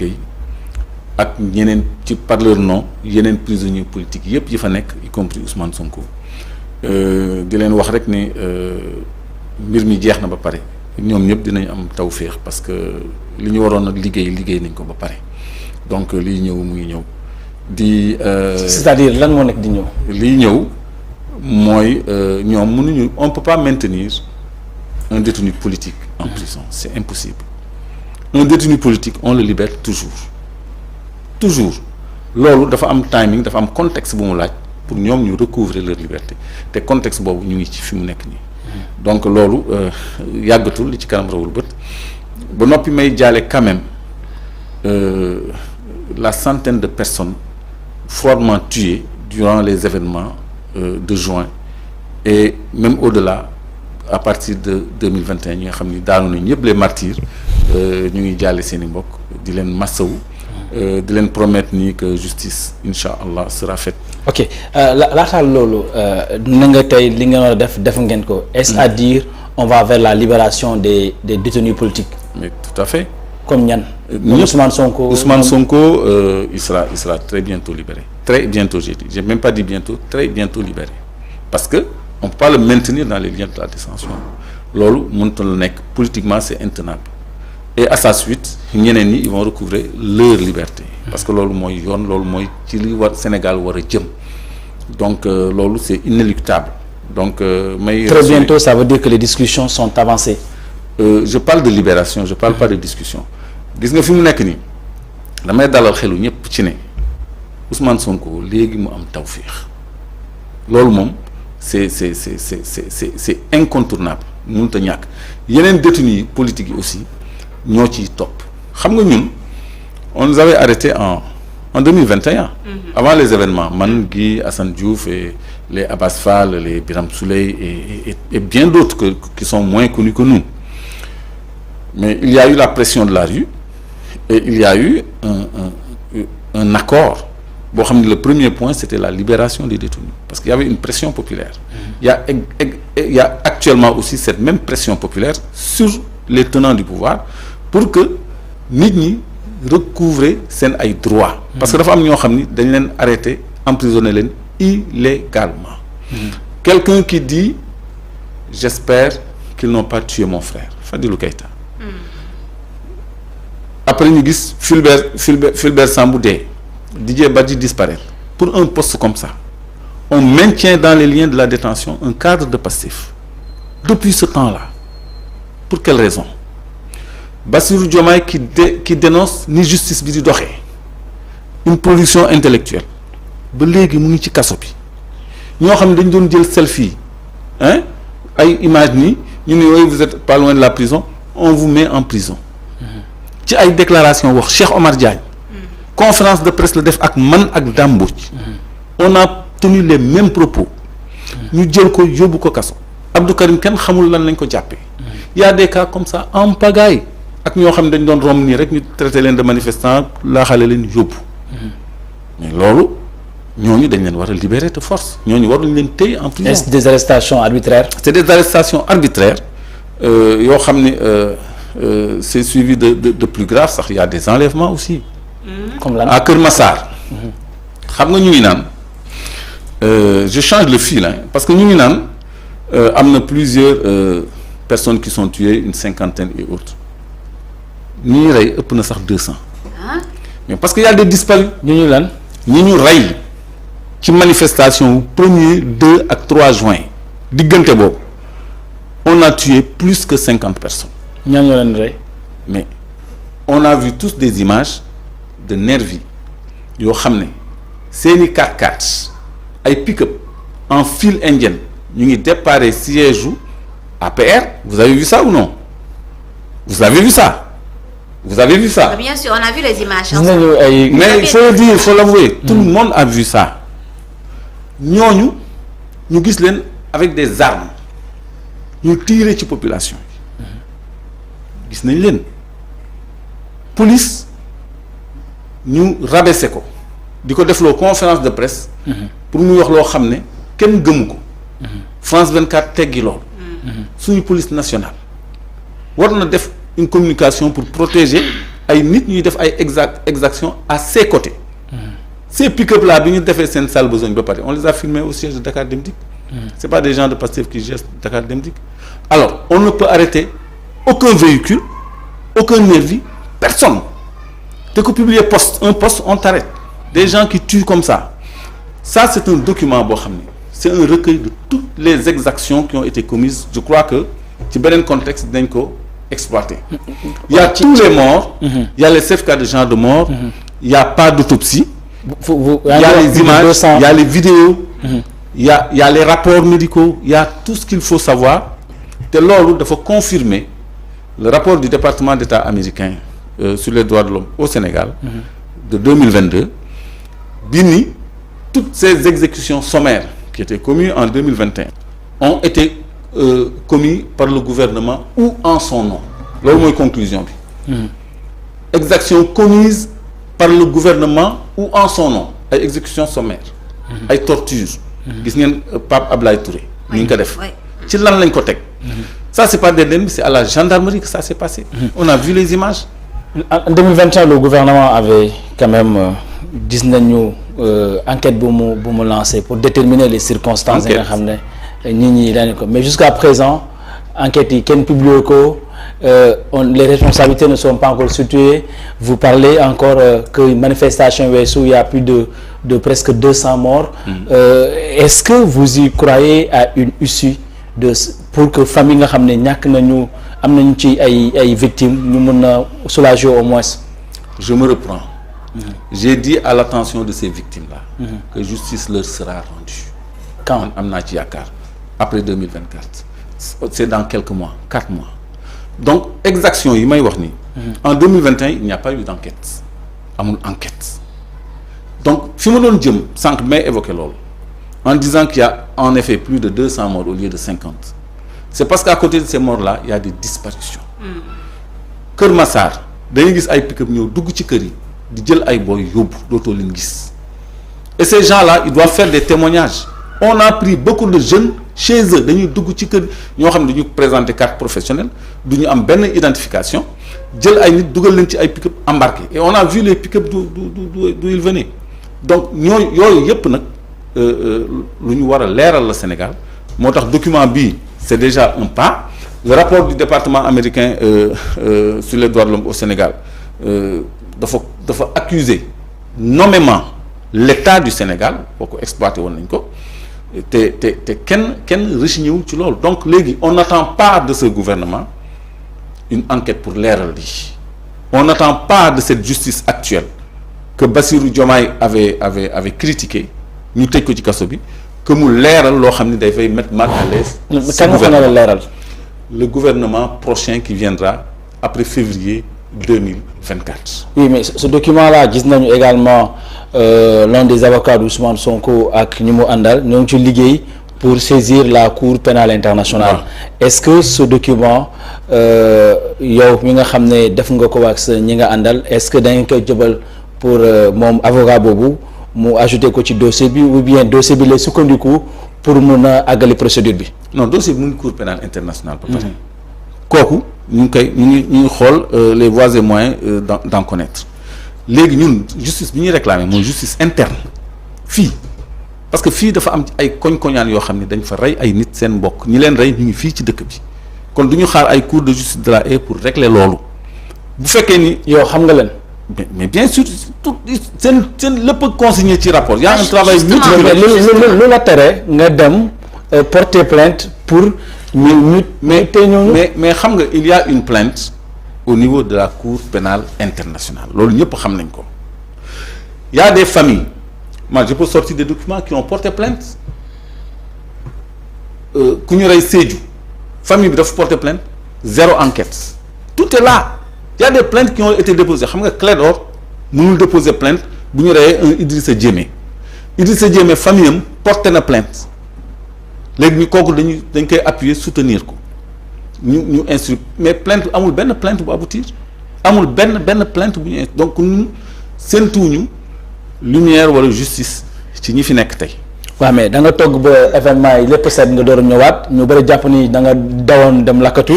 Gueye ak ñeneen ci par leur nom yeneen prisonniers politiques yëpp yi fa nekk y compris Ousmane Sonko di leen wax rek ne mbir mi jeex na ba pare ñoom ñëpp dinañ am tawféex parce que li ñu waroon a liggéey nañ ko ba pare donc liy ñëw muy ñëw di. c'est-à-dire lan moo nekk di ñëw. liy ñëw mooy ñoom mënuñu on peut pas maintenir un détenu politique en prison c'est impossible un détenu politique on le libère toujours loolu dafa am timing dafa am contexte bu mu laaj pour ñoom ñu recouvrer leur liberté te contexte boobu ñu ngi ci fi mu nekk nii donc loolu yàggatul li ci kanam rawul bët ba noppi may jaale quand même la centaine de personnes froidement tuées durant les événements de juin et même au-delà à partir de 2021 ñi nga xam ni daanu nañ ñëpp les martyrs ñu ngi jaale seen i mbokk di leen massawu di leen promettre ni que justice incha allah sera faite. ok laataa loolu na nga tey li nga war a def ngeen ko. est-ce à dire on va vers la libération des détenus politiques. mais tout à fait. comme ñan. Ousmane Sonko il sera très bientôt libéré. Très bientôt j'ai même pas dit bientôt très bientôt libéré parce que on peut pas le maintenir dans les liens de la détention loolu mënutoon la nekk politiquement c'est intenable et à sa suite ñeneen ñi ils vont recouvrer leur liberté parce que loolu mooy yoon loolu mooy ci li war Sénégal war a jëm donc loolu c'est inéluctable donc may très bientôt ça veut dire que les discussions sont avancées. Je parle de libération je parle pas de discussion gis nga fi mu nekk nii damay dalal xelu ñëpp ci ne Ousmane Sonko léegi mu am tawféex loolu moom c'est incontournable mënut a ñàkk yeneen détenus yi politiques yi aussi ñoo ciy topp xam nga ñun on nous avait arrêté en 2021 avant les événements man Guy Assane Diouf et les Abbas Fall les Birame Souleye et bien d'autres qui sont moins connus que nous mais il y a eu la pression de la rue et il y a eu un accord boo xam ne le premier point c'était la libération des détenus parce qu'il y avait une pression populaire il y a actuellement aussi cette même pression populaire sur les tenants du pouvoir pour que nit ñi recouvrer seen ay droits parce que dafa am ñoo xam ni dañ leen arrêter emprisonner leen illégalement quelqu'un qui dit j'espère qu'ils n'ont pas tué mon frère Fadilou Keïta après ñu gis Fulbert Sambou dee Didier Badji disparaître pour un poste comme ça on maintient dans les liens de la détention un cadre de Pastef depuis ce temps-là pour quelle raison Bassirou Diomaye qui dénonce ni justice bi di doxee une pollution intellectuelle ba léegi mu ngi ci kaso bi ñoo xam ne dañ doon jël selfie ay image nii ñu ne yooyu vous êtes pas loin de la prison on vous met en prison ci ay déclaration wax Cheikh Omar Diagne conférence de presse la def ak man ak Dame Mbodj on a tenu les mêmes propos ñu jël ko yóbbu ko kaso Abdou Karim kenn xamul lan lañ ko jàppee y a des cas comme ça en pagaille ak ñoo xam ne dañ doon romb nii rek ñu traité leen de manifestants laaxale leen yóbbu mais loolu ñooñu dañ leen war a libérer de force ñooñu waruñ leen téye en prison. Est-ce des arrestations arbitraires? C'est des arrestations arbitraires yoo xam ne c'est suivi de plus grave sax il y a des enlèvements aussi. Comme là. À Kër Massar. xam nga ñu ngi naan je change le fil parce que ñu ngi naan am na plusieurs personnes qui sont tuées une cinquantaine et autres ñi ñu rey ëpp na sax 200. mais parce que y a des disparus. ñu lan ñi ñu rey ci manifestation 1er 2 ak 3 juin diggante boobu on a tué plus que 50 personnes. ñoo leen rey. mais on a vu tous des images de nervis yoo xam ne seeni 4x4 ay pick-up en file indienne ñu ngi déparé siège u APR vous avez vu ça ou non vous avez vu ça vous avez vu ça. Bien sûr on a vu les images. mais il faut le dire il faut l'avouer tout le monde a vu ça ñooñu ñu gis leen avec des armes ñu tirer ci population yi gis nañ leen police ñu rabaissé ko di ko defloo conférence de presse pour muy wax loo xam ne kenn gëmu ko France 24 teggi loolu suñu police nationale war na def une communication pour protéger ay nit ñuy def ay exactions à ses côtés. Ces pick-up là bi ñu defee seen sale besogne ba pare on les a filmés au siège de Dakar Dem Dikk. C'est pas des gens de Pastef qui gèrent Dakar Dem Dikk. Alors on ne peut arrêter aucun véhicule, aucun nervi, personne. Te ko publier un poste on t'arrête. Des gens qui tuent comme ça. Ça c'est un document boo xam ne c'est un recueil de toutes les exactions qui ont été commises. Je crois que ci beneen contexte dañ ko exploiter. Il y a tous les morts. Il y a les certificats de genre de mort. Il y a pas d'autopsie. Il y a les images, il y a les vidéos. Il y a les rapports médicaux. Il y a tout ce qu'il faut savoir. te loolu dafa confirmer le rapport du département d'État américain sur les droits de l'homme au Sénégal de 2022 bi ni toutes ces exécutions sommaires qui étaient commises en 2021 ont été commises par le gouvernement ou en son nom loolu mooy conclusion bi exactions commises par le gouvernement ou en son nom ay exécutions sommaires ay tortures gis ngeen Pape Ablaye Touré ni nga ko def ci lan lañ ko teg ça c'est pas des détenus, c'est à la gendarmerie que ça s'est passé. On a vu les images. En 2021 le gouvernement avait quand même gis nañu enquête bu mu lancé pour déterminer les circonstances yi nga xam ne nit ñi dañu ko mais jusqu'à présent enquête yi kenn publié ko les responsabilités ne sont pas encore situées. Vous parlez encore que manifestation weesu il y a plus de presque 200 morts. Est-ce que vous y croyez à une issue pour que famille nga xam ne ñàkk nañu am nañu ci ay victimes ñu mën a soulager au moins. Je me reprends. J'ai dit à l'attention de ces victimes-là que justice leur sera rendue. Quand am naa ci yaakaar après 2024. C'est dans quelques mois, 4 mois. Donc exaction yi may wax ni en 2021 il n'y a pas eu d'enquête amul enquête donc fi ma doon jëm sànq may évoqué loolu en disant qu'il y a en effet plus de 200 morts au lieu de 50 c'est parce qu'à côté de ces morts-là il y a des disparitions. Kër Massar dañuy gis ay pick-up ñëw dugg ci kër yi di jël ay boy yóbbu dootoo leen gis et ces gens-là ils doivent faire des témoignages. On a pris beaucoup de jeunes chez eux dañuy dugg ci kër ñoo xam ne dañu présenter carte professionnelle du ñu am benn identification jël ay nit dugal leen ci ay pick-up embarqué et on a vu les pick-up d'où ils venaient donc yooyu yëpp nag lu ñu war a leeral la Sénégal moo tax document bii c'est déjà un pas. Le rapport du département américain sur les droits de l'homme au Sénégal dafa accuser nommément l'État du Sénégal boo ko exploité woon nañ ko te kenn rechigné wul ci loolu donc léegi on n'attend pas de ce gouvernement une enquête pour leeral lii on n'attend pas de cette justice actuelle que Bassirou Diomaye avait critiqué ñu tëj ko ci kaso bi que mu leeral loo xam ne day fay mettre mal à l'aise ce gouvernement leeral le gouvernement prochain qui viendra après février 2024. Oui, mais ce document-là gis nañu également l'un des avocats d'Ousmane Sonko ak ñi mu àndal ñoo ngi ci liggéey pour saisir la Cour pénale internationale. Est-ce que ce document yow mi nga xam ne def nga ko ak sa ñi nga àndal est-ce que da nga koy jëbal pour moom avocat boobu mu ajouté ko ci dossier bi ou bien dossier bi lay sukkandiku pour mun a àggali procédure bi. Non dossier bi mu ngi Cour pénale internationale ba pare. kooku ñu ngi xool les voies et moyens d'en connaître léegi ñun justice bi ñuy réclamer mooy justice interne fii parce que fii dafa am ay koñ-koñaan yoo xam ne dañ fa rey ay nit seen mbokk ñi leen rey ñu ngi fii ci dëkk bi kon du ñu xaar ay cour de justice de la Haye pour régler loolu bu fekkee ni yow xam nga leen. mais bien sûr tout seen lépp consigné ci rapport y a un travail lu la tere nga dem porter plainte pour mais xam nga il y a une plainte au niveau de la Cour pénale internationale loolu ñëpp xam nañ ko il y a des familles moi je peux sortir des documents qui ont porté plainte ku ñu rey Sédhiou famille bi dafa porter plainte zéro enquête tout est là il y a des plaintes qui ont été déposées xam nga Clédor mënul déposer plainte bu ñu reyee un Idrissa Diémé famille am porté na plainte léegi ñu kooku dañ koy appuyer soutenir ko ñu instruire mais plainte amul benn plainte bu aboutir amul benn plainte bu ñu donc ñun séentuwuñu lumière wala justice ci ñi fi nekk tey. waaw mais da nga togg ba événement yi lépp set nga door a ñëwaat ñu bëri jàpp ni da nga dawoon dem lakkatu.